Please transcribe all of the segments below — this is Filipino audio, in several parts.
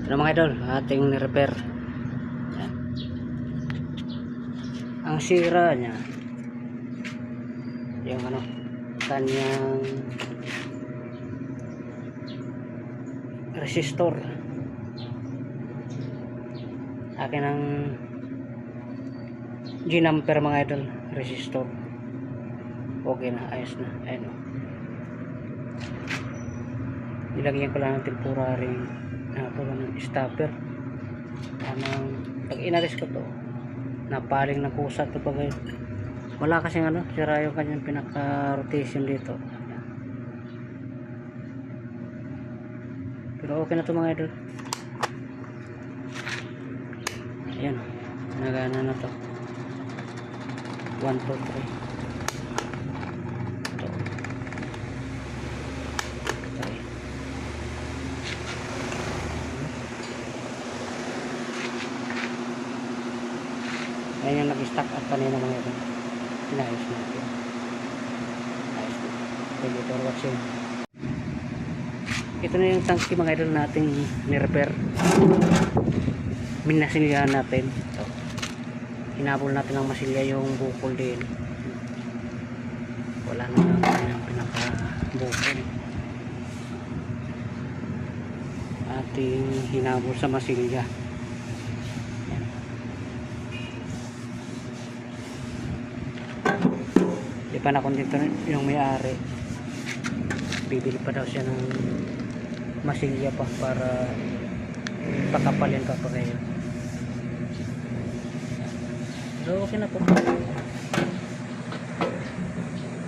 Ano mga idol, ating ni-repair. Yan. Ang sira niya yung kanyang resistor. Akin ang G-number mga idol, resistor. Okay na, ayos na. Ayun. Nilagyan ko lang ng temporary ng stopper. Pag inalis ko to, napaling ng kusa to pag wala kasing sira yung kanyang pinaka rotation dito. Pero okay na to mga idol. Ayan, nagana na to. 1, 2, 3. Ayan yung nag-stack up kanina mga ito. Pinayos natin. Ayos na. Thank you for watching. Ito na yung tanki mga idol nating ni-repair. Minasilyahan natin. Ito. Hinabol natin ng masilya yung bukol din. Wala na yung pinaka-bukol. Ating hinabol sa masilya. Di pa nakondito yung may-ari, bibili pa daw siya ng masilya pa para pakapalin pa kayo. So okay na po.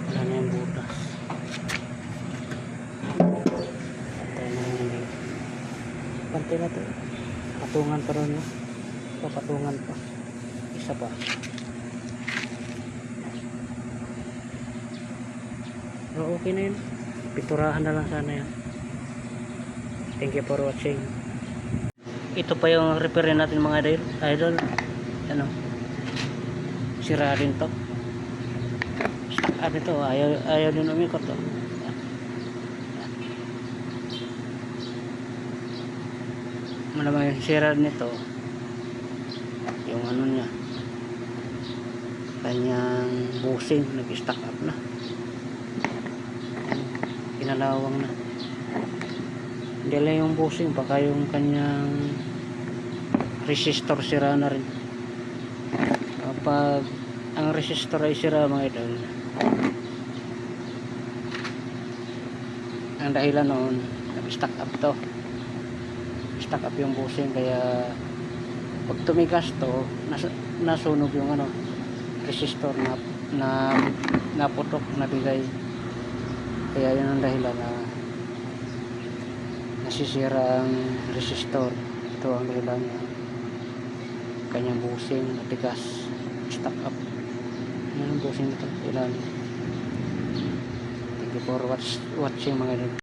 Wala na yung butas. Pantay na yung dito. Pantay na to. Patungan pa rin. Papatungan pa. Isa pa. So okay na yun. Piturahan na lang sana yan. Thank you for watching. Ito pa yung repair natin mga idol. Sira rin to. Ito ayaw din umikot to. Malamang yung sira nito yung niya, kanyang busing nag-stack up na, kinalawang na. Hindi lang yung busing, baka yung kanyang resistor sira na rin. Kapag ang resistor ay sira mga idol, ang dahilan noon nag-stack up to, stack up yung busing, kaya pag tumigas to nasunog yung resistor na naputok, nabigay. Kaya yun ang dahilan na nasisira ang resistor. Ito ang dahilan niya, kanyang busing natigas, stack up. Yan ang busing nito, ilan. Thank you for watching mga idol.